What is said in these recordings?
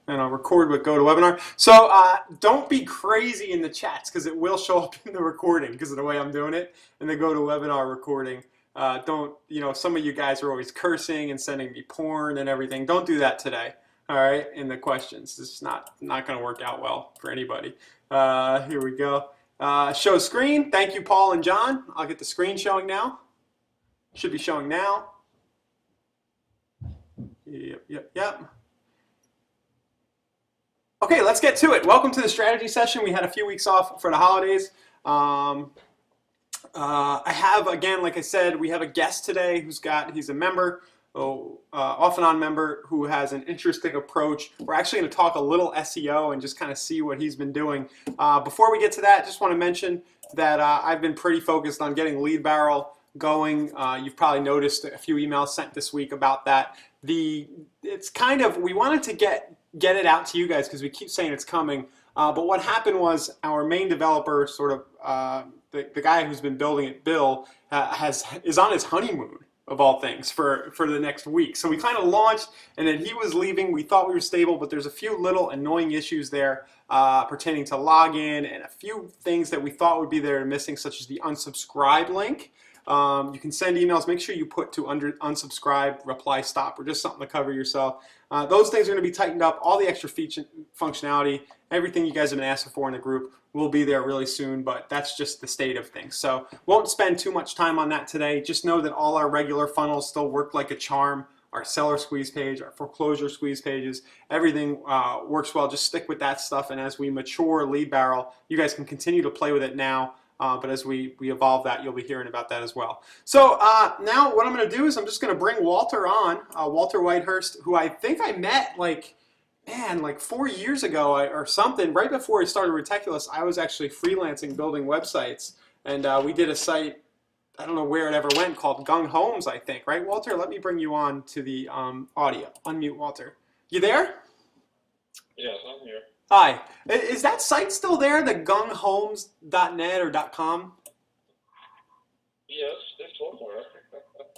and I'll record with GoToWebinar. So don't be crazy in the chats because it will show up in the recording because of the way I'm doing it in the GoToWebinar recording. Don't, some of you guys are always cursing and sending me porn and everything. Don't do that today, all right, in the questions. This is not going to work out well for anybody. Here we go. Show screen. Thank you, Paul and John. I'll get the screen showing now. Should be showing now. Yep. Okay, let's get to it. Welcome to the strategy session. We had a few weeks off for the holidays. I have, again, like I said, we have a guest today he's a member, off and on member who has an interesting approach. We're actually going to talk a little SEO and just kind of see what he's been doing. Before we get to that, just want to mention that I've been pretty focused on getting Lead Barrel going. You've probably noticed a few emails sent this week about that. It's kind of, we wanted to get it out to you guys because we keep saying it's coming. But what happened was our main developer, sort of the guy who's been building it, Bill, is on his honeymoon of all things for the next week. So we kind of launched, and then he was leaving. We thought we were stable, but there's a few little annoying issues there pertaining to login and a few things that we thought would be there and missing, such as the unsubscribe link. You can send emails. Make sure you put to unsubscribe, reply, stop, or just something to cover yourself. Those things are going to be tightened up. All the extra feature functionality, everything you guys have been asking for in the group will be there really soon, but that's just the state of things. So won't spend too much time on that today. Just know that all our regular funnels still work like a charm. Our seller squeeze page, our foreclosure squeeze pages, everything works well. Just stick with that stuff, and as we mature Lead Barrel, you guys can continue to play with it now. But as we evolve that, you'll be hearing about that as well. So now what I'm going to do is I'm just going to bring Walter on, Walter Whitehurst, who I think I met like 4 years ago or something. Right before I started Retechulous, I was actually freelancing building websites. And we did a site, I don't know where it ever went, called Gung Homes, I think. Right, Walter? Let me bring you on to the audio. Unmute, Walter. You there? Yes, I'm here. Hi. Is that site still there, the gunghomes.net or .com? Yes, it's somewhere.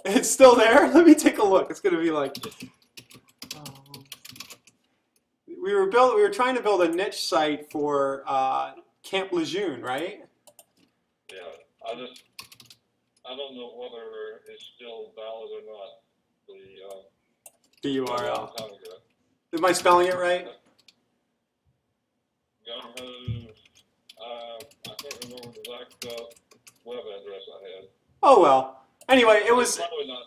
It's still there? Let me take a look. It's going to be like... We were trying to build a niche site for Camp Lejeune, right? Yeah, I don't know whether it's still valid or not. The URL. Am I spelling it right? Gung I can't remember the exact web address I had. Oh well. Anyway, it was. It's probably not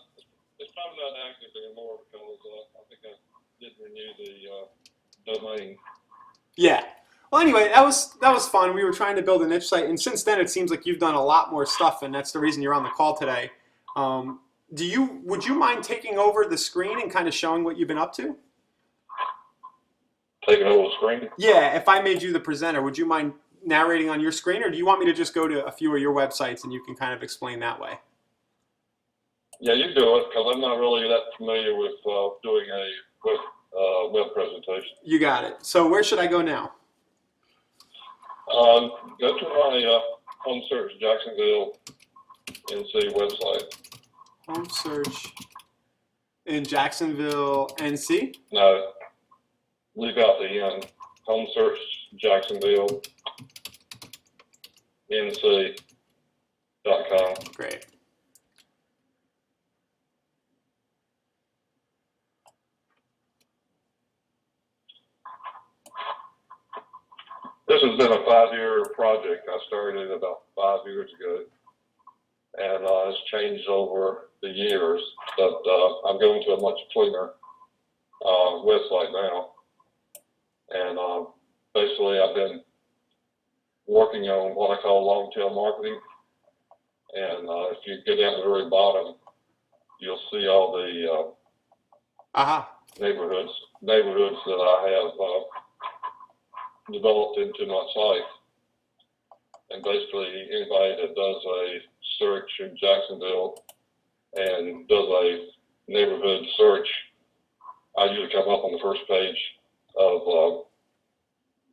active anymore because I think I did renew the domain. Yeah. Well, anyway, that was fun. We were trying to build a niche site, and since then it seems like you've done a lot more stuff, and that's the reason you're on the call today. Would you mind taking over the screen and kind of showing what you've been up to? Taking over the screen? Yeah, if I made you the presenter, would you mind narrating on your screen, or do you want me to just go to a few of your websites and you can kind of explain that way? Yeah, you do it, because I'm not really that familiar with doing a web presentation. You got it. So where should I go now? Go to my home search Jacksonville NC website. Home search in Jacksonville, NC? No, leave out the N. Home search Jacksonville NC.com. Great. This has been a 5-year project. I started about 5 years ago, and it's changed over the years, but I'm going to a much cleaner website now. And basically I've been working on what I call long-tail marketing, and if you get down to the very bottom, you'll see all the neighborhoods that I have developed into my site. And basically anybody that does a search in Jacksonville and does a neighborhood search, I usually come up on the first page of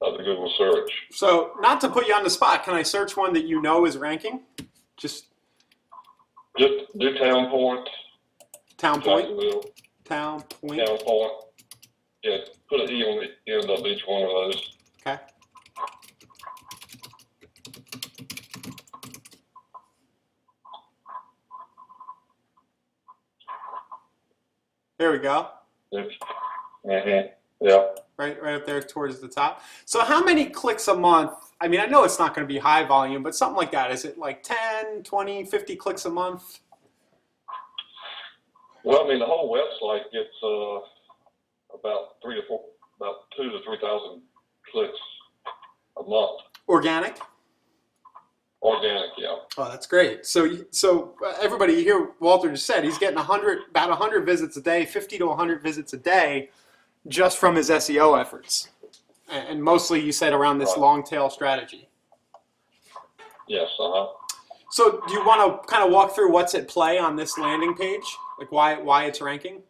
the Google search. So, not to put you on the spot, can I search one that you know is ranking? Just do Town Point. Town Point? Jacksonville. Town Point. Town Point. Yeah, put an E on the end of each one of those. Okay. There we go. Mm-hmm. Yeah. Right up there towards the top. So how many clicks a month? I mean, I know it's not going to be high volume, but something like that. Is it like 10, 20, 50 clicks a month? Well, I mean, the whole website gets about 2,000 to 3,000 clicks a month. Organic? Organic, yeah. Oh, that's great. So everybody, you hear Walter just said he's getting about 100 visits a day, 50 to 100 visits a day, just from his SEO efforts, and mostly you said around this Right. long tail strategy. Yes, So do you want to kind of walk through what's at play on this landing page, like why it's ranking?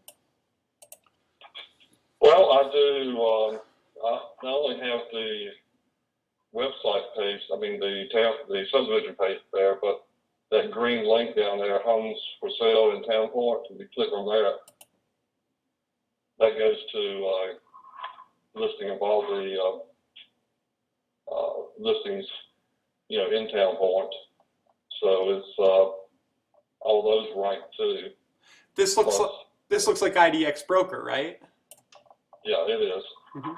Well, I do. I not only have the website page, I mean the subdivision page there, but that green link down there, homes for sale in Town Point. If you click on that goes to listing of all the listings, in Town Point. So it's all those rank too. This looks like IDX Broker, right? Yeah, it is. Mm-hmm.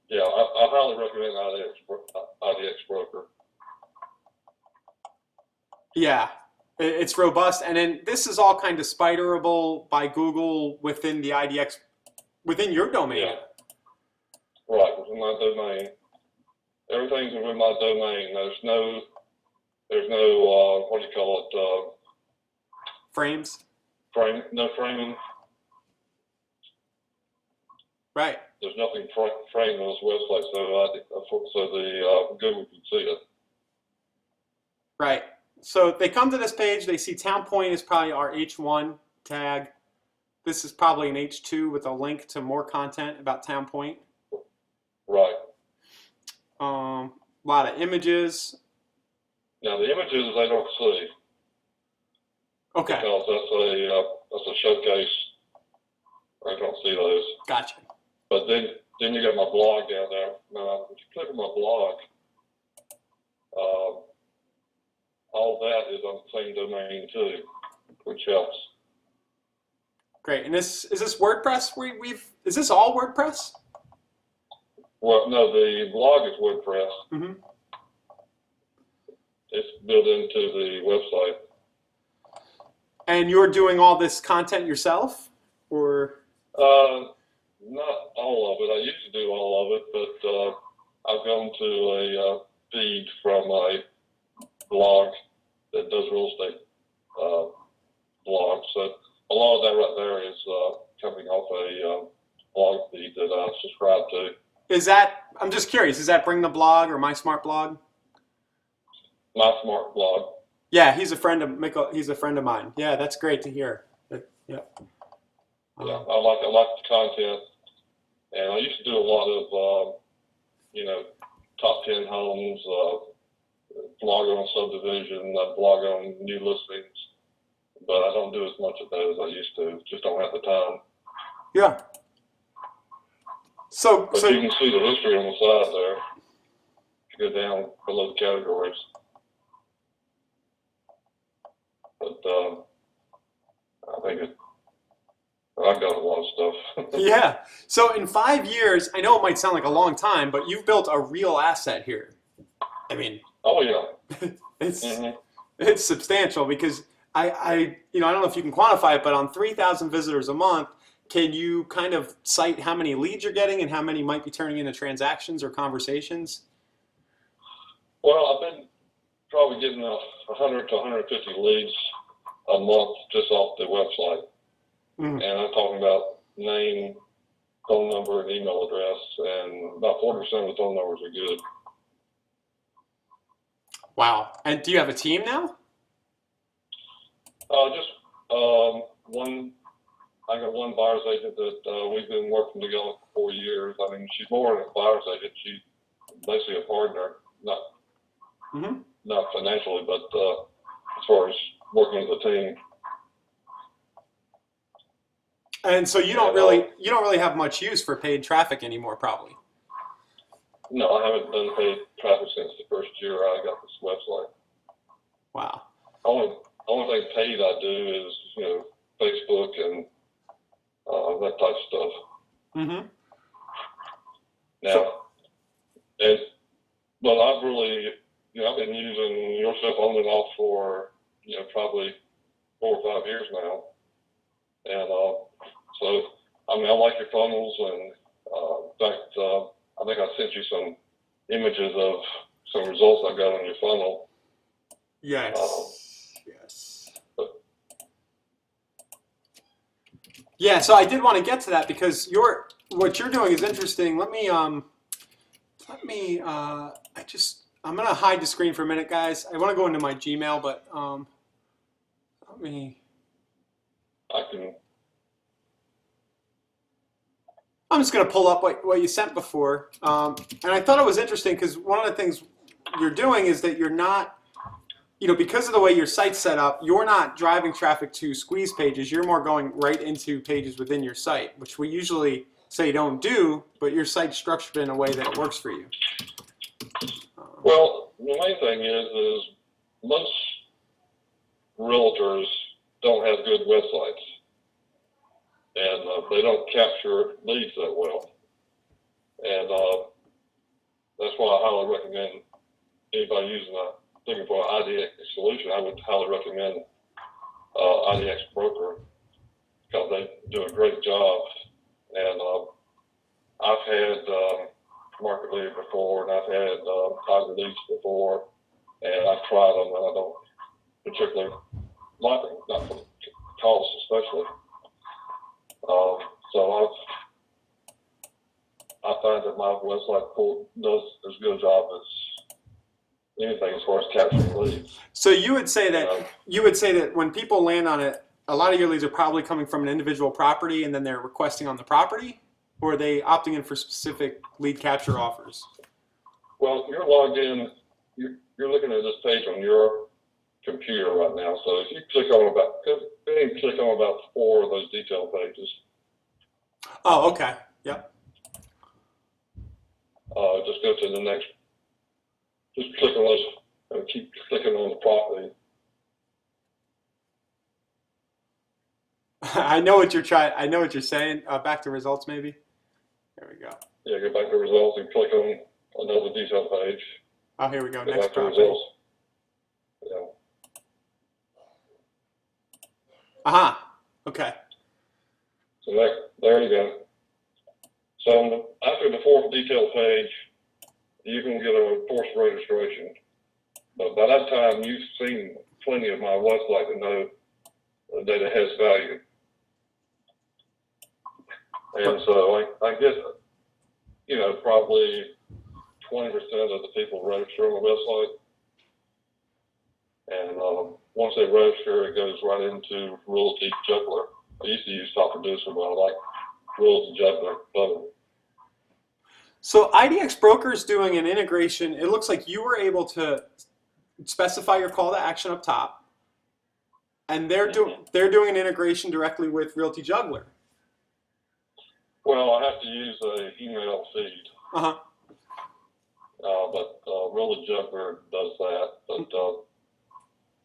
Yeah, I highly recommend IDX Broker. Yeah, it's robust, and then this is all kind of spiderable by Google within the IDX, within your domain. Yeah. Right, within my domain. Everything's within my domain. There's no what do you call it? Frames. No framing. Right. There's nothing framed on this website, so the Google can see it. Right. So they come to this page, they see Town Point is probably our H1 tag. This is probably an H2 with a link to more content about Town Point. Right. A lot of images. Now the images they don't see. Okay. Because that's a showcase. I don't see those. Gotcha. But then you got my blog down there. Now, if you click on my blog, all that is on the same domain too, which helps. Great. And is this WordPress? Is this all WordPress? Well, no, the blog is WordPress. Mm-hmm. It's built into the website. And you're doing all this content yourself, or? Not all of it. I used to do all of it, but I've gone to a feed from a blog that does real estate blog. So a lot of that right there is coming off a blog feed that I subscribe to. Is that, I'm just curious, is that Bring the Blog or My Smart Blog? My Smart Blog. Yeah, he's a friend of mine. Yeah, that's great to hear. Yeah. Yeah, I like the content, and I used to do a lot of top 10 homes, blog on subdivision, blog on new listings, but I don't do as much of those as I used to. Just don't have the time. Yeah. So you can see the history on the side there. If you go down below the categories. But I think I've got a lot of stuff. Yeah. So in 5 years, I know it might sound like a long time, but you've built a real asset here. I mean. Oh yeah. It's substantial because I don't know if you can quantify it, but on 3,000 visitors a month, can you kind of cite how many leads you're getting and how many might be turning into transactions or conversations? Well, I've been probably getting 100 to 150 leads a month just off the website. Mm-hmm. And I'm talking about name, phone number, and email address, and about 40% of the phone numbers are good. Wow. And do you have a team now? Just one. I got one buyer's agent that we've been working together for 4 years. I mean, she's more than a buyer's agent. She's basically a partner, not financially, but as far as working with the team. And so you don't really have much use for paid traffic anymore, probably. No, I haven't done paid traffic since the first year I got this website. Wow. Only thing paid I do is, Facebook and that type of stuff. Mm-hmm. Now, but I've really, I've been using your stuff on and off for, probably 4 or 5 years now. And so, I like your funnels, and in fact, I think I sent you some images of some results I got on your funnel. Yes. Yes. Yeah, so I did want to get to that because what you're doing is interesting. I'm gonna hide the screen for a minute, guys. I want to go into my Gmail, but I'm just gonna pull up what you sent before, and I thought it was interesting because one of the things you're doing is that you're not, because of the way your site's set up, you're not driving traffic to squeeze pages. You're more going right into pages within your site, which we usually say don't do, but your site's structured in a way that it works for you. Well, the main thing is most realtors don't have good websites, and they don't capture leads that well. And that's why I highly recommend anybody looking for an IDX solution. I would highly recommend IDX Broker because they do a great job. And I've had Market Leader before, and I've had Tiger Leads before, and I've tried them, and I don't particularly like them, not for the cost especially. So I find that my website does as good a job as anything as far as capturing leads. So you would say that when people land on it, a lot of your leads are probably coming from an individual property, and then they're requesting on the property, or are they opting in for specific lead capture offers? Well, you're logged in. You're looking at this page on your computer right now. So if you click on about 4 of those detail pages. Oh, okay. Yep. Just go to the next. Just click on those and keep clicking on the property. I know what you're saying. Back to results, maybe. There we go. Yeah, go back to results and click on another detail page. Oh, here we go. Go Next back to property. results. Yeah. Aha. Okay. So there you go. So after the 4th detail page, you can get a forced registration. But by that time, you've seen plenty of my website to know that it has value. And so I guess, probably 20% of the people register on the website. And once they register, it goes right into Realty Juggler. I used to use Top Producer, but I like Realty Juggler better. So IDX Broker is doing an integration. It looks like you were able to specify your call to action up top, and they're doing an integration directly with Realty Juggler. Well, I have to use an email feed. Uh-huh. But Realty Juggler does that. But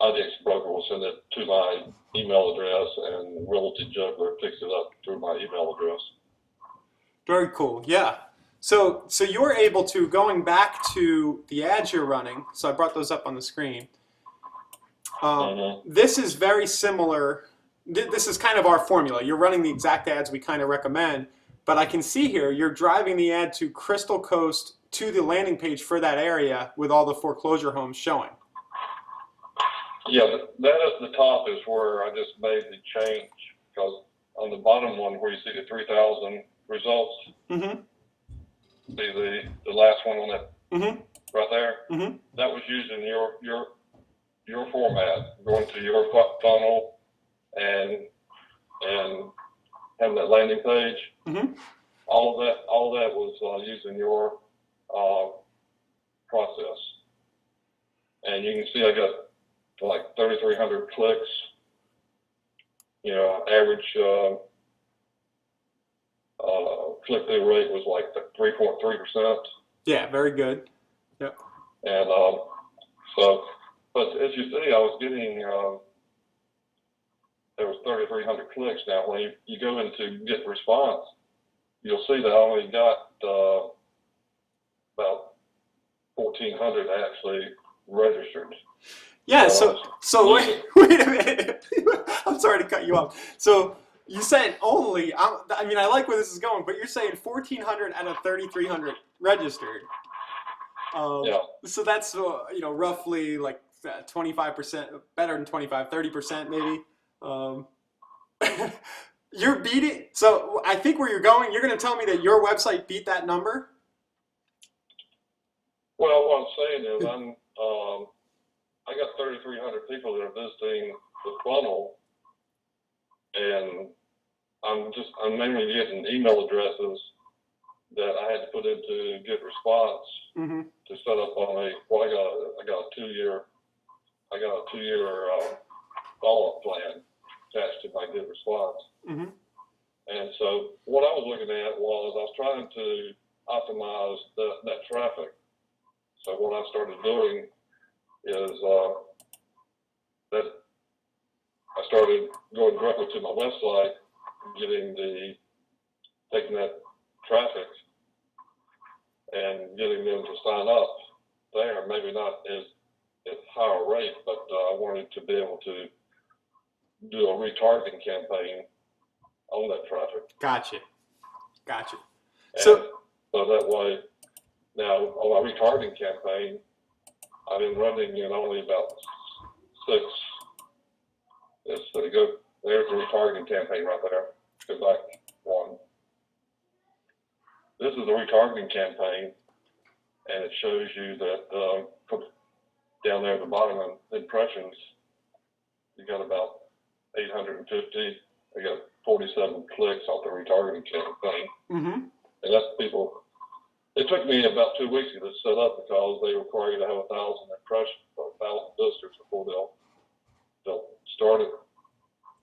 IDX Broker will send it to my email address, and Realty Juggler picks it up through my email address. Very cool. Yeah. So you're able to, going back to the ads you're running, so I brought those up on the screen. This is very similar. This is kind of our formula. You're running the exact ads we kind of recommend, but I can see here you're driving the ad to Crystal Coast to the landing page for that area with all the foreclosure homes showing. Yeah, that at the top is where I just made the change, because on the bottom one where you see the 3,000 results, see the last one on that right there, that was using your format, going to your funnel and having that landing page. All of that was using your process, and you can see I got like 3,300 clicks. Average click-through rate was like 3.3%. Yeah, very good. Yep. And so, but as you see, I was getting, there was 3,300 clicks. Now, when you go into get response, you'll see that I only got about 1,400 actually registered. Yeah, so wait a minute. I'm sorry to cut you off. So you said only, I mean, I like where this is going, but you're saying 1,400 out of 3,300 registered. Yeah. So that's, roughly like 25%, better than 25, 30% maybe. You're beating, so I think where you're going, you're going to tell me that your website beat that number? Well, what I'm saying is I got 3,300 people that are visiting the funnel, and I'm mainly getting email addresses that I had to put into Get Response to set up on I got a two-year follow-up plan attached to my Get Response. And so what I was looking at was I was trying to optimize that traffic. So what I started doing is that I started going directly to my website, taking that traffic and getting them to sign up there. Maybe not at higher rate, but I wanted to be able to do a retargeting campaign on that traffic. Gotcha. And So that way, now on my retargeting campaign, I've been running in only about 6. There's the retargeting campaign right there. Go back one. This is a retargeting campaign, and it shows you that down there at the bottom of impressions, you got about 850. I got 47 clicks off the retargeting campaign. And that's people. It took me about 2 weeks to get it set up because they require you to have 1,000 impressions or 1,000 visitors before they'll start it.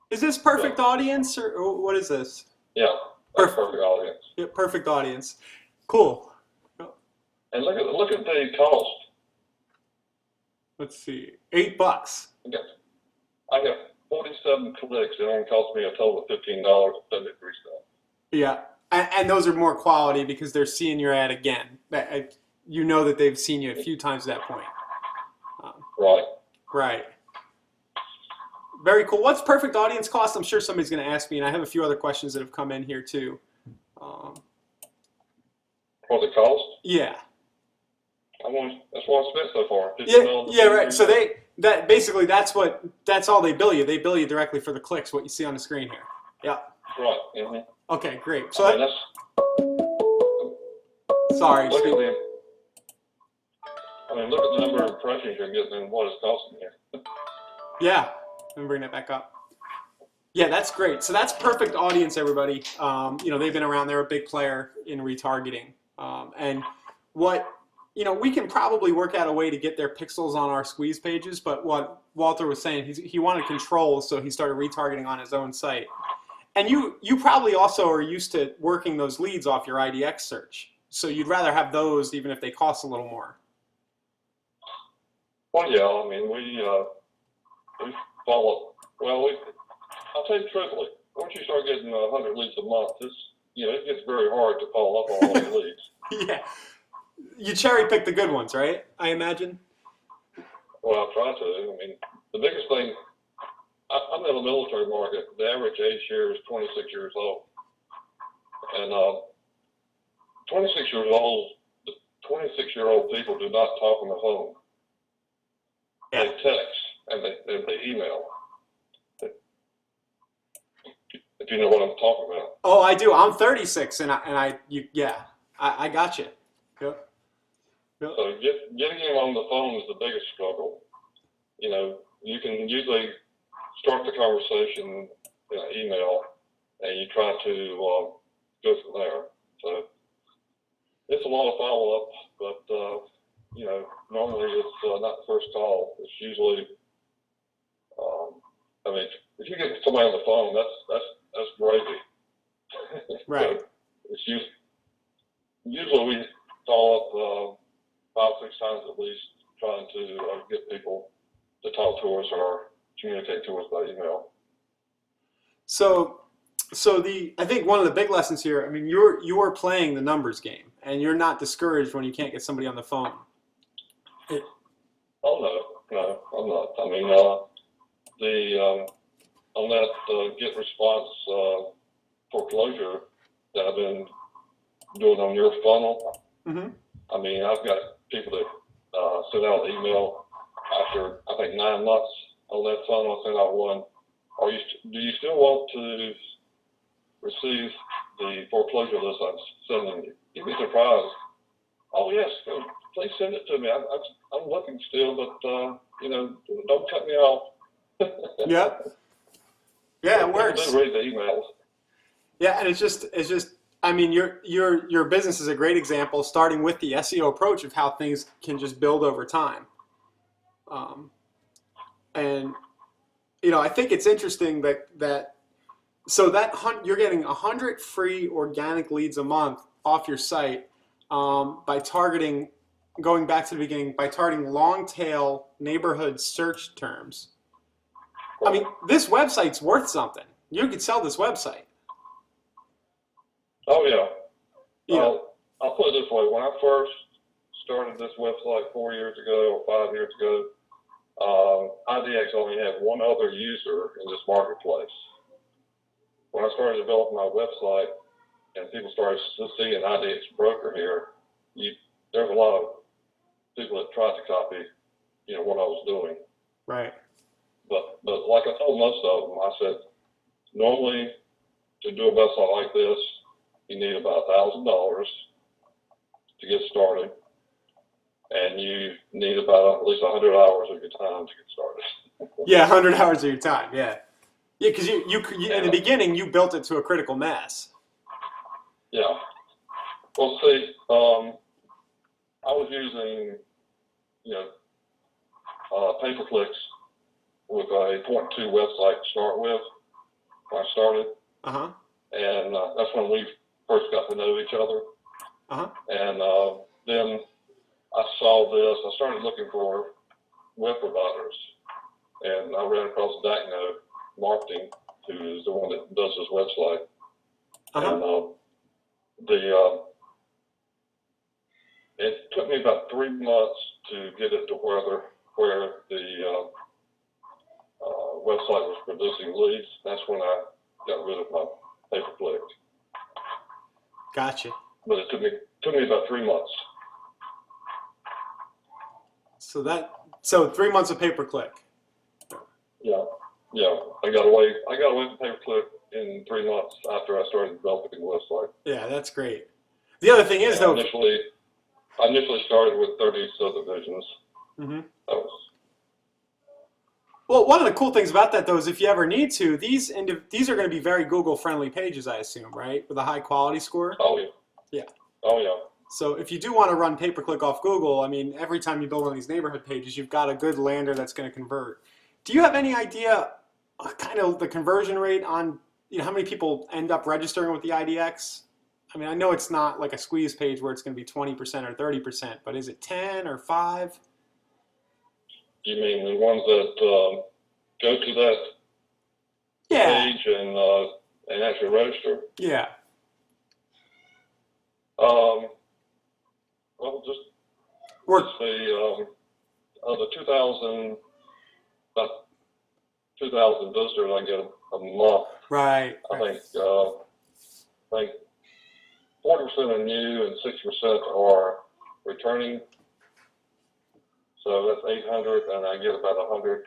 is this perfect audience or what is this? Yeah, that's perfect audience. Yeah, perfect audience. Cool. And look at the cost. Let's see, $8. I got 47 clicks. It only cost me a total of $15 and 73 cents. Yeah, and those are more quality because they're seeing your ad again. You know that they've seen you a few times at that point. Right. Very cool. What's perfect audience cost? I'm sure somebody's going to ask me, and I have a few other questions that have come in here too. For the cost? Yeah. That's what I spent so far. Yeah, right. So that's all they bill you. They bill you directly for the clicks, what you see on the screen here. Yeah. Right. Okay, great. So sorry. Look at the number of impressions you're getting and what it's costing you. Yeah. Let me bring that back up. Yeah, that's great. So that's perfect audience, everybody. They've been around. They're a big player in retargeting. And we can probably work out a way to get their pixels on our squeeze pages, but what Walter was saying, he wanted control, so he started retargeting on his own site. And you probably also are used to working those leads off your IDX search. So you'd rather have those even if they cost a little more. Well, yeah, I mean, we follow, I'll tell you truthfully, once you start getting 100 leads a month, it gets very hard to follow up on all those leads. Yeah. You cherry pick the good ones, right? I imagine. Well, I try to. I mean, the biggest thing, I'm in the military market. The average age here is 26 years old. And 26-year-old people do not talk on the phone. Yeah. They text and they email. If you know what I'm talking about. Oh, I do. I'm 36, and I got you. Yep. So getting him on the phone is the biggest struggle. You can usually start the conversation in an email, and you try to go from there. So it's a lot of follow-up, but normally it's not the first call. It's usually, if you get somebody on the phone, that's gravy. Right. it's usually we follow up 5-6 times at least, trying to get people to talk to us or communicate to us by email. So I think one of the big lessons here, I mean, you're playing the numbers game, and you're not discouraged when you can't get somebody on the phone. Oh no, I'm not. I mean, on that get response foreclosure that I've been doing on your funnel. Mm-hmm. I mean, I've got people that send out an email after I think 9 months on that funnel. I sent out one. Do you still want to receive the foreclosure list I'm sending you? You'd be surprised. Oh yes, please send it to me. I'm looking still, but don't cut me off. Yep. Yeah, it works. People do read the emails. Yeah, and it's just. I mean, your business is a great example, starting with the SEO approach of how things can just build over time. And I think it's interesting that you're getting 100 free organic leads a month off your site by targeting, going back to the beginning, by targeting long tail neighborhood search terms. I mean, this website's worth something. You could sell this website. Oh yeah. Yeah. I'll put it this way. When I first started this website 4 years ago or 5 years ago, IDX only had one other user in this marketplace. When I started developing my website and people started seeing IDX broker here, there's a lot of people that tried to copy, what I was doing. Right. But like I told most of them, I said, normally to do a website like this, you need about $1,000 to get started, and you need about at least 100 hours of your time to get started. Yeah, 100 hours of your time. Yeah. Yeah, because you in the beginning you built it to a critical mass. Yeah. Well, see, I was using, pay-per-clicks with a 0.2 website to start with when I started. Uh-huh. And that's when we first got to know each other. Uh-huh. And then I saw this. I started looking for web providers, and I ran across Dacno Marketing, who is the one that does this website. Uh-huh. And it took me about 3 months to get it to where the website was producing leads. That's when I got rid of my pay-per-click. Gotcha. But it took me about 3 months. So 3 months of pay-per-click. Yeah. I got away from pay-per-click in 3 months after I started developing the website. Yeah, that's great. The other thing is, though, I initially started with 30 subdivisions. Mm-hmm. Well, one of the cool things about that, though, is if you ever need to, these are going to be very Google-friendly pages, I assume, right? With a high-quality score? Oh, yeah. Yeah. Oh, yeah. So if you do want to run pay-per-click off Google, I mean, every time you build one of these neighborhood pages, you've got a good lander that's going to convert. Do you have any idea kind of the conversion rate on, how many people end up registering with the IDX? I mean, I know it's not like a squeeze page where it's going to be 20% or 30%, but is it 10 or 5? You mean the ones that go to that page and actually register? Yeah. Well, let's see, the 2,000 visitors I get a month. Right. I think 40% are new and 6% are returning. So that's 800, and I get about 100,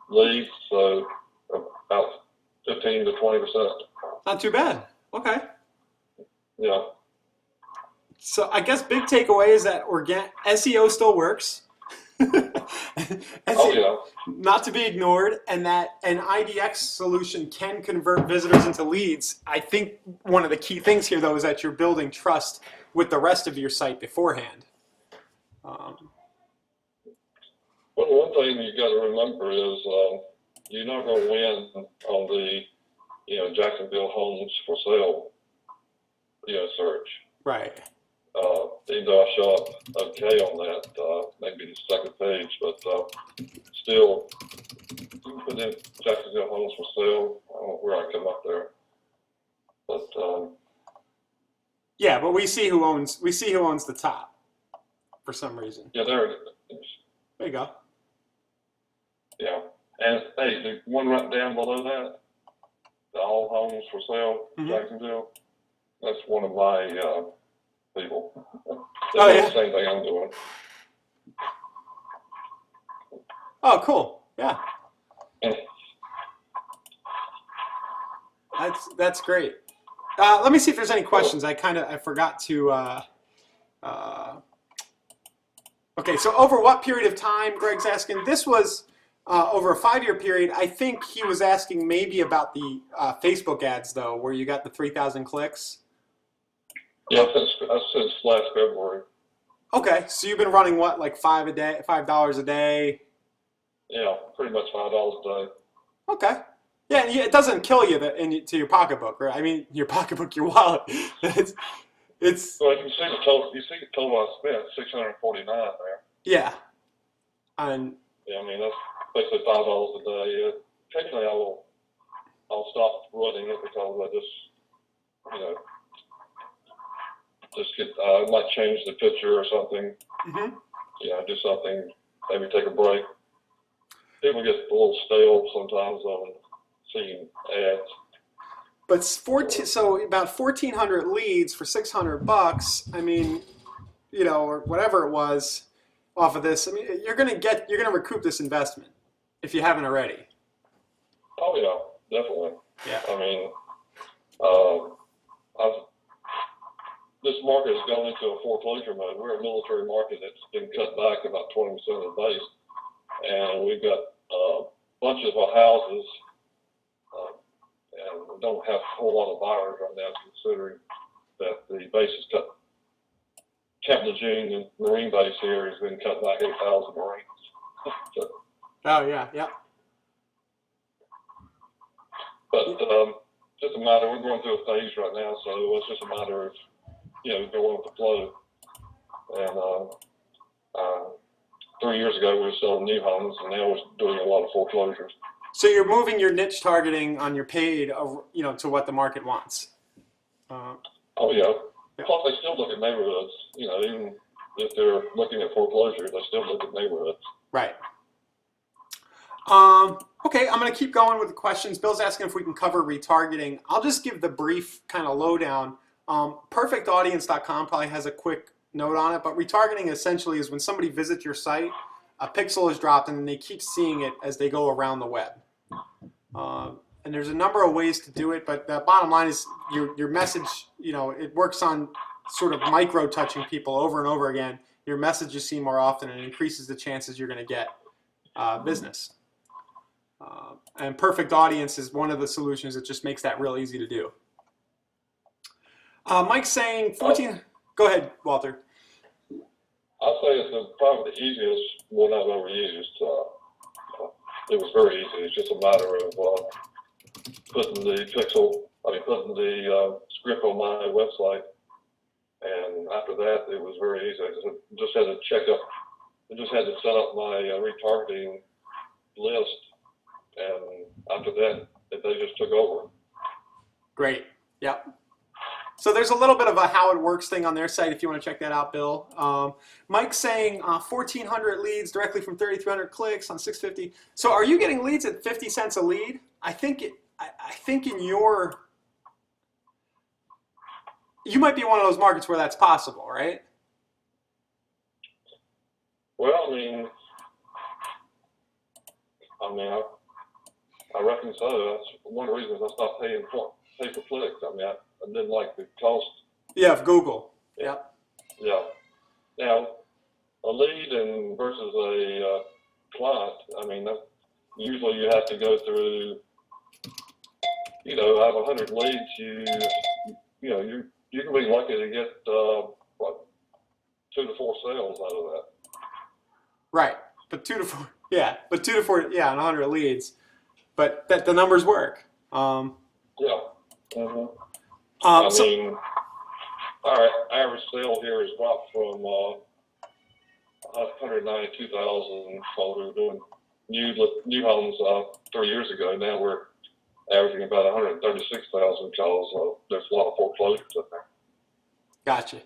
leads. So about 15 to 20%. Not too bad. Okay. Yeah. So I guess big takeaway is that SEO still works. Oh yeah. Not to be ignored, and that an IDX solution can convert visitors into leads. I think one of the key things here, though, is that you're building trust with the rest of your site beforehand. Well, one thing you got to remember is you're not going to win on the Jacksonville homes for sale, search. Right. Even though I show up okay on that, maybe the second page, but still, you can put in Jacksonville homes for sale. I don't know where I come up there, but yeah, but we see who owns the top for some reason. yeah, there it is. There you go. Yeah, and hey, the one right down below that, the all homes for sale, Jacksonville. That's one of my people. Oh, yeah. The same thing I'm doing. Oh, cool. Yeah. That's great. Let me see if there's any questions. I forgot to. Okay, so over what period of time? Greg's asking. This was over a 5-year period. I think he was asking maybe about the Facebook ads though, where you got the 3,000 clicks. Yeah, since last February. Okay, so you've been running what, like $5 a day? Yeah, pretty much $5 a day. Okay. Yeah, and it doesn't kill you to your pocketbook, right? I mean, your pocketbook, your wallet. It's. Well, you see the total. You see the total I spent, $649 there. Yeah. And. Yeah, I mean that's basically $5 a day. Occasionally I'll stop running it because I just get I might change the picture or something. Do something. Maybe take a break. People get a little stale sometimes on seeing ads. But so about 1,400 leads for $600. I mean, or whatever it was off of this. I mean, you're gonna recoup this investment if you haven't already. Oh yeah, definitely. Yeah. I mean, this market has gone into a foreclosure mode. We're a military market that's been cut back about 20% of the base, and we've got a bunch of houses, and we don't have a whole lot of buyers right now, considering that the base is cut. Camp Lejeune and Marine Base here has been cut back 8,000 Marines. So, oh yeah, yeah. But just a matter. We're going through a phase right now, so it's just a matter of going with the flow. And 3 years ago we were selling new homes, and now we're doing a lot of foreclosures. So you're moving your niche targeting on your paid, to what the market wants. Oh yeah. Plus, they still look at neighborhoods. Even if they're looking at foreclosure, they still look at neighborhoods. Right. Okay, I'm going to keep going with the questions. Bill's asking if we can cover retargeting. I'll just give the brief kind of lowdown. Perfectaudience.com probably has a quick note on it, but retargeting essentially is when somebody visits your site, a pixel is dropped, and then they keep seeing it as they go around the web. And there's a number of ways to do it, but the bottom line is your message, it works on sort of micro touching people over and over again. Your message is seen more often, and it increases the chances you're going to get business. And Perfect Audience is one of the solutions that just makes that real easy to do. Mike's saying 14. Go ahead, Walter. I'll say it's probably the easiest one I've ever used. It was very easy. It's just a matter of putting the script on my website, and after that, it was very easy. I just had to set up my retargeting list, and after that, they just took over. Great. Yep. So there's a little bit of a how it works thing on their site if you want to check that out, Bill. Mike's saying 1,400 leads directly from 3,300 clicks on 650. So are you getting leads at 50 cents a lead? I think in you might be one of those markets where that's possible, right? Well, I reckon so. That's one of the reasons I stopped paying for clicks. I didn't like the cost. Yeah, of Google. Yep. Yeah. Now, a lead versus a client. Usually you have to go through. Out of 100 leads, you can be lucky to get 2 to 4 sales out of that. Right, but 2 to 4. Yeah, but 2 to 4. Yeah, on 100 leads, but the numbers work. Yeah. hmm Um, I so mean, our average sale here has dropped from 192,000 while we were doing new homes 3 years ago. Now we're averaging about 136,000 because there's a lot of foreclosures in there. gotcha.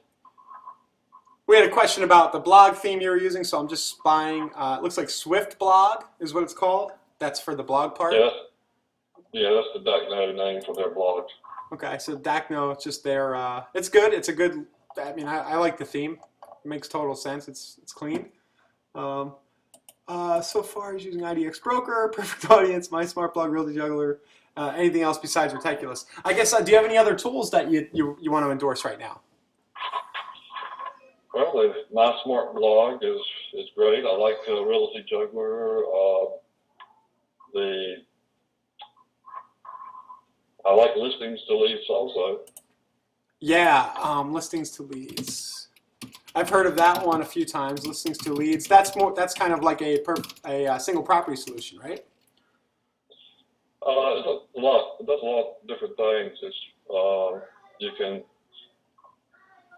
We had a question about the blog theme you were using, so I'm just spying. It looks like Swift Blog is what it's called. That's for the blog part. Yeah, that's the DACNO name for their blog. Okay, so DACNO, it's just their. It's good. It's a good. I mean, I like the theme. It makes total sense. It's clean. Um, so far, he's using IDX Broker, Perfect Audience, My Smart Blog, Realty Juggler. Anything else besides Retechulous? I guess. Do you have any other tools that you want to endorse right now? Well, My Smart Blog is great. I like Realty Juggler. I like Listings to Leads also. Yeah, listings to leads. I've heard of that one a few times. Listings to leads. That's more. That's kind of like a single property solution, right? It does a lot of different things. You can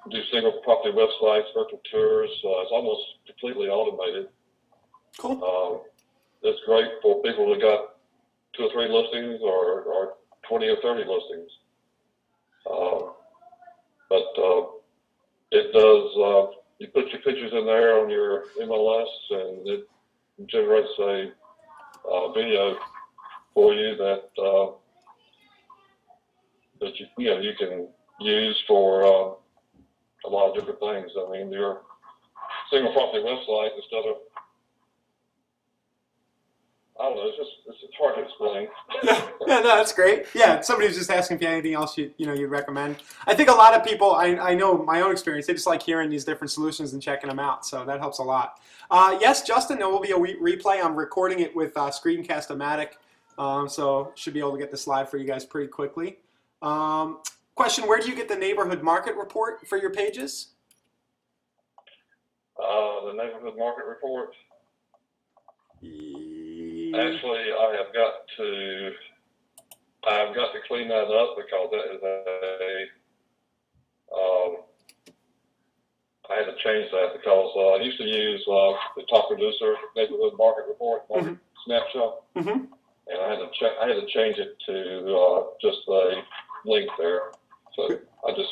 do single property websites, virtual tours. It's almost completely automated. Cool. It's great for people that got 2 or 3 listings or 20 or 30 listings. But it does. You put your pictures in there on your MLS, and it generates a video for you that you can use for a lot of different things. I mean, your single property website, instead of, I don't know, it's hard to explain. Yeah, no, that's great. Yeah, somebody was just asking if you had anything else you'd recommend. I think a lot of people, I know my own experience, they just like hearing these different solutions and checking them out, so that helps a lot. Yes, Justin, there will be a replay. I'm recording it with Screencast-O-Matic, so should be able to get this live for you guys pretty quickly. Question, where do you get the neighborhood market report for your pages? The neighborhood market report. Actually, I've got to clean that up because that is I had to change that because I used to use the top producer neighborhood market report, market snapshot, and I had to change it to just a link there. So I just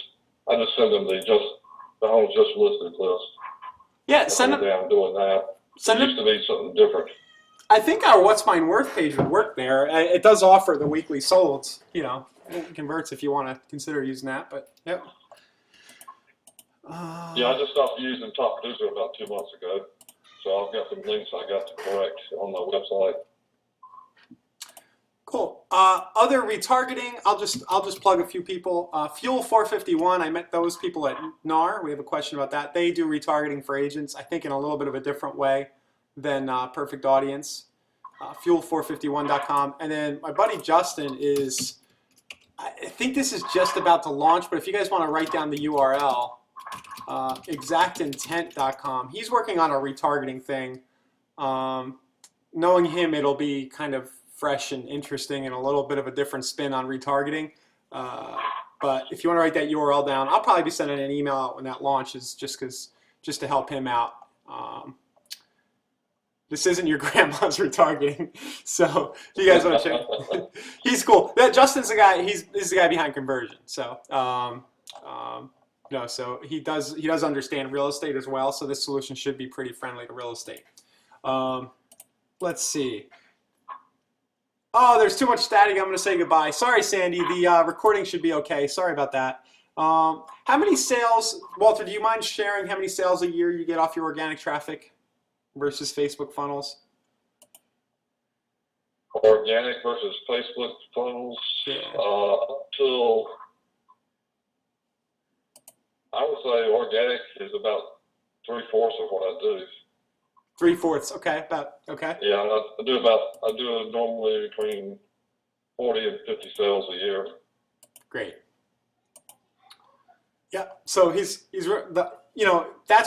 send them the homes just listed list. Yeah, send them. I'm doing that. It used to be something different. I think our What's Mine Worth page would work there. It does offer the weekly solds, it converts if you want to consider using that, but yep. Yeah, I just stopped using Top Producer about 2 months ago, so I've got some links I got to correct on my website. Cool. Other retargeting, I'll just plug a few people. Fuel 451, I met those people at NAR. We have a question about that. They do retargeting for agents, I think in a little bit of a different way than Perfect Audience. Fuel451.com. And then my buddy Justin is, I think this is just about to launch, but if you guys want to write down the URL, exactintent.com. He's working on a retargeting thing. Knowing him, it'll be kind of fresh and interesting and a little bit of a different spin on retargeting. But if you want to write that URL down, I'll probably be sending an email out when that launches just to help him out. This isn't your grandma's retargeting, so if you guys want to check, he's cool. Justin's the guy. He's the guy behind conversion. So so he does understand real estate as well. So this solution should be pretty friendly to real estate. Let's see. Oh, there's too much static. I'm going to say goodbye. Sorry, Sandy. The recording should be okay. Sorry about that. How many sales, Walter? Do you mind sharing how many sales a year you get off your organic traffic versus Facebook funnels? Organic versus Facebook funnels, up till, I would say organic is about 3/4 of what I do. 3/4, okay, okay. Yeah, I do normally between 40 and 50 sales a year. Great. Yeah, so that's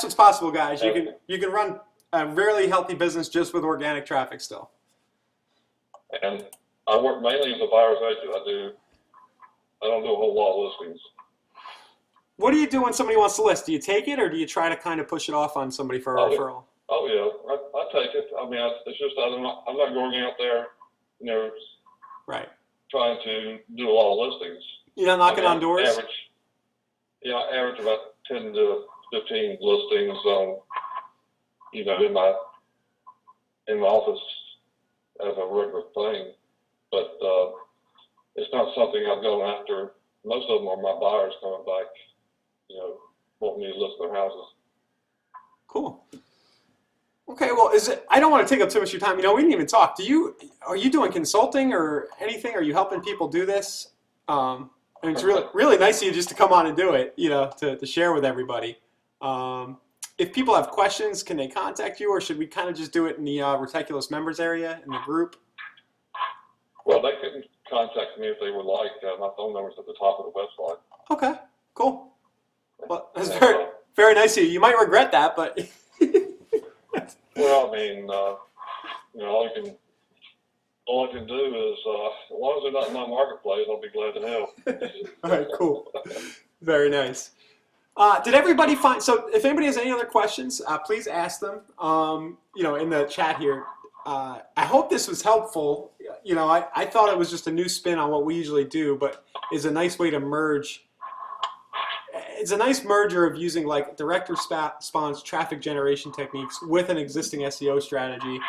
what's possible, guys. You can run a really healthy business just with organic traffic still. And I work mainly as a buyer's agent. I do I don't do a whole lot of listings. What do you do when somebody wants to list? Do you take it, or do you try to kind of push it off on somebody for a referral? Oh yeah, I take it. I mean, it's just I'm not going out there, Right. trying to do a lot of listings. You're not knocking on doors? I average about 10 to 15 listings in my office as a regular thing. But it's not something I've gone after. Most of them are my buyers coming back, wanting me to list their houses. Cool. Okay, well, I don't want to take up too much of your time. We didn't even talk. Are you doing consulting or anything? Are you helping people do this? It's really nice of you just to come on and do it, to share with everybody. If people have questions, can they contact you, or should we kind of just do it in the Retechulous members area in the group? Well, they can contact me if they would like. My phone number's at the top of the website. Okay, cool. Well, that's very, very nice of you. You might regret that, but... Well, I mean, all I can do is, as long as they're not in my marketplace, I'll be glad to help. All right, cool. Very nice. Did everybody find, so if anybody has any other questions, please ask them, in the chat here. I hope this was helpful. I thought it was just a new spin on what we usually do, but is a nice way to merge. It's a nice merger of using like direct response traffic generation techniques with an existing SEO strategy.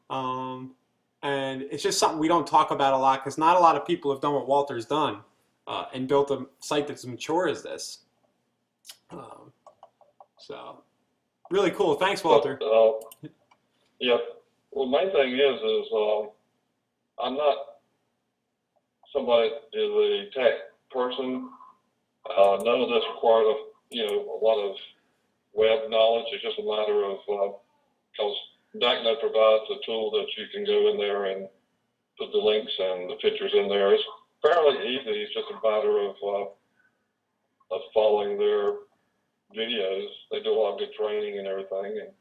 And it's just something we don't talk about a lot because not a lot of people have done what Walter's done and built a site that's mature as this. So really cool. Thanks, Walter. Yeah. Well, the main thing is I'm not somebody that is a tech person. None of this requires a lot of web knowledge. It's just a matter of because DACNet provides a tool that you can go in there and put the links and the pictures in there. It's fairly easy. It's just a matter of following their videos. They do a lot of good training and everything. And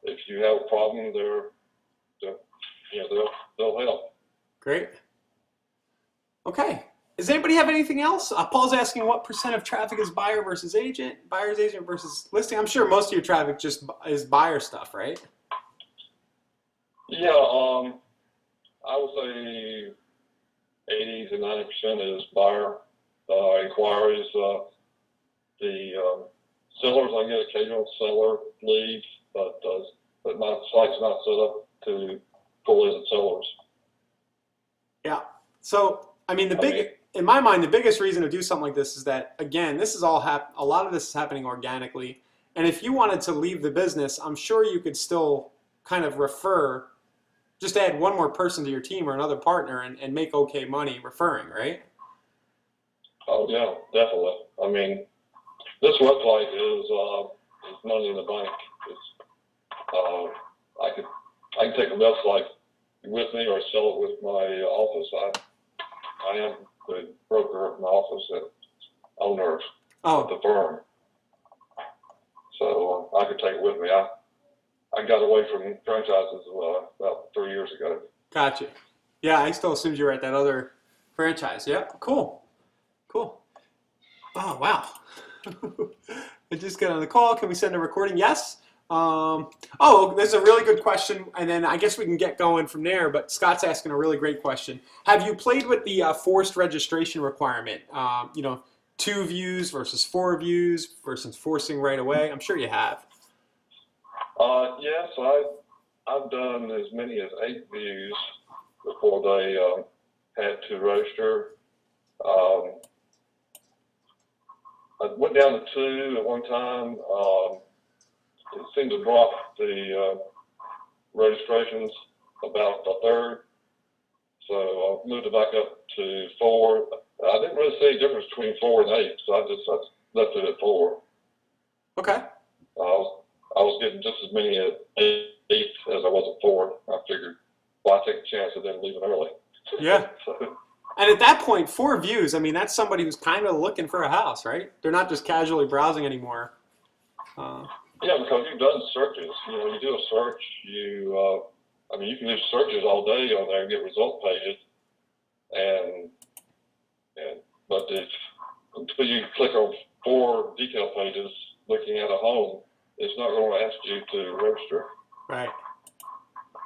if you have a problem, they'll help. Great. Okay. Does anybody have anything else? Paul's asking what % of traffic is buyer versus agent, buyer's agent versus listing. I'm sure most of your traffic just is buyer stuff, right? Yeah, I would say 80 to 90% is buyer inquiries. The sellers, I get occasional seller leads, but my site's not set up to pull in sellers. Yeah. So, in my mind, the biggest reason to do something like this is that, again, this is all a lot of this is happening organically. And if you wanted to leave the business, I'm sure you could still kind of just add one more person to your team or another partner and make okay money referring, right? Oh yeah, definitely. I mean, this website is money in the bank. I can take a website with me or sell it with my office. I am the broker of my office and owner of the firm. So I could take it with me. I got away from franchises about 3 years ago. Gotcha. Yeah, I still assumed you were at that other franchise. Yeah, cool. Cool. Oh, wow. I just got on the call. Can we send a recording? Yes. There's a really good question, and then I guess we can get going from there, but Scott's asking a really great question. Have you played with the forced registration requirement? 2 views versus 4 views versus forcing right away? I'm sure you have. Yes, I've done as many as 8 views before they had to register. I went down to 2 at one time. It seemed to drop the registrations about a third. So I moved it back up to 4. I didn't really see a difference between 4 and 8, so I left it at 4. Okay. I was getting just as many at 8 as I was at 4. I figured, why take a chance and then leave it early? Yeah. And at that point, 4 views, that's somebody who's kind of looking for a house, right? They're not just casually browsing anymore. Yeah, because you've done searches. You do a search. You can do searches all day on there and get result pages. And But until you click on 4 detail pages looking at a home, it's not going to ask you to register. Right.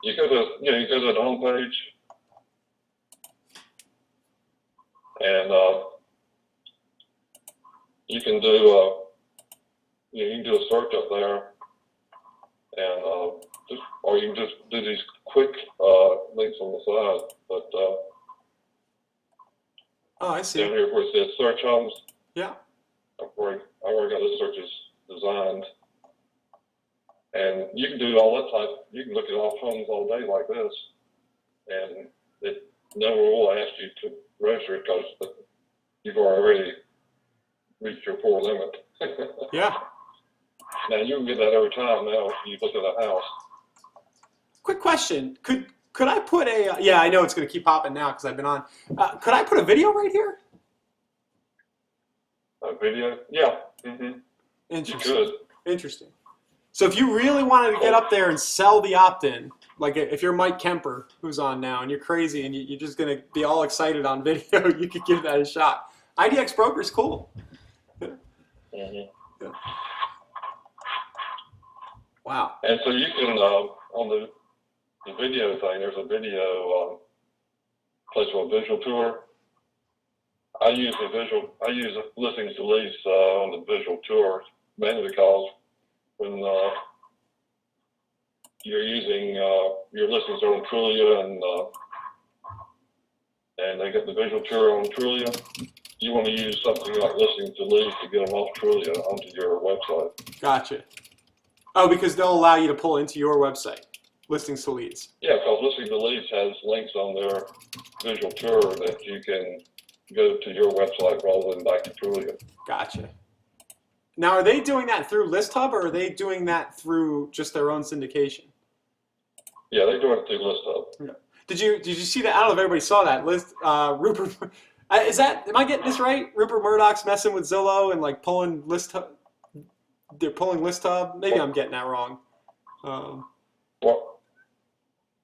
You go to the home page, and you can do a search up there, and or you can just do these quick links on the side. But Oh, I see. down here where it says search homes, Yeah. I've already got the searches designed. And you can do all that type. You can look at all homes all day like this, and it never will ask you to register because you've already reached your poor limit. Yeah. Now you can get that every time now if you look at a house. Quick question. Could I put a, yeah, I know it's going to keep popping now because I've been on. Could I put a video right here? A video? Yeah. Mm-hmm. Interesting. You could. Interesting. So if you really wanted to get up there and sell the opt-in, like if you're Mike Kemper, who's on now, and you're crazy and you're just going to be all excited on video, you could give that a shot. IDX Broker's cool. Mm-hmm. Yeah. Wow. And so you can, on the video thing, there's a video place for a visual tour. I use listings to lease on the visual tour, mainly because when you're using your listings on Trulia and they get the visual tour on Trulia, you want to use something like listings to lease to get them off Trulia onto your website. Gotcha. Oh, because they'll allow you to pull into your website, listings to leads. Yeah, because Listings to Leads has links on their visual tour that you can go to your website rather than back to Trulia. Gotcha. Now, are they doing that through ListHub, or are they doing that through just their own syndication? Yeah, they do it through ListHub. Yeah. Did you see that? I don't know if everybody saw that. Rupert, am I getting this right? Rupert Murdoch's messing with Zillow and like pulling ListHub. They're pulling ListHub. Maybe I'm getting that wrong. Well,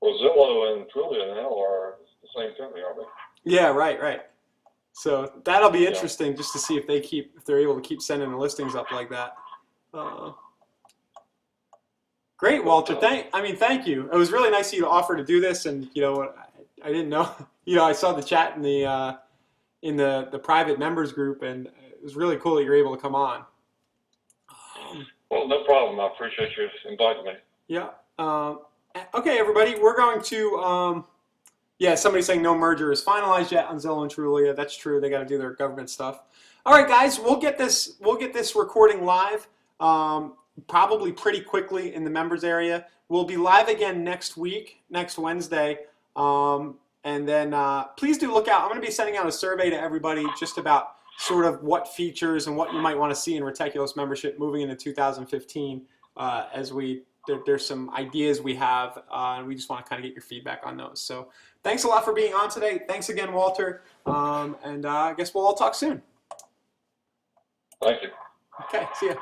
Zillow and Trulia now are the same company, aren't they? Yeah, right. So that'll be interesting just to see if they're able to keep sending the listings up like that. Great, Walter. Thank you. It was really nice of you to offer to do this, and I didn't know. I saw the chat in the private members group, and it was really cool that you were able to come on. Well, no problem. I appreciate you inviting me. Yeah. Okay, everybody. We're going to. Somebody's saying no merger is finalized yet on Zillow and Trulia. That's true. They got to do their government stuff. All right, guys. We'll get this recording live. Probably pretty quickly in the members area. We'll be live again next week, next Wednesday. And then please do look out. I'm going to be sending out a survey to everybody just about sort of what features and what you might want to see in Retechulous membership moving into 2015 there's some ideas we have, and we just want to kind of get your feedback on those. So thanks a lot for being on today. Thanks again, Walter. And I guess we'll all talk soon. Thank you. Okay, see ya.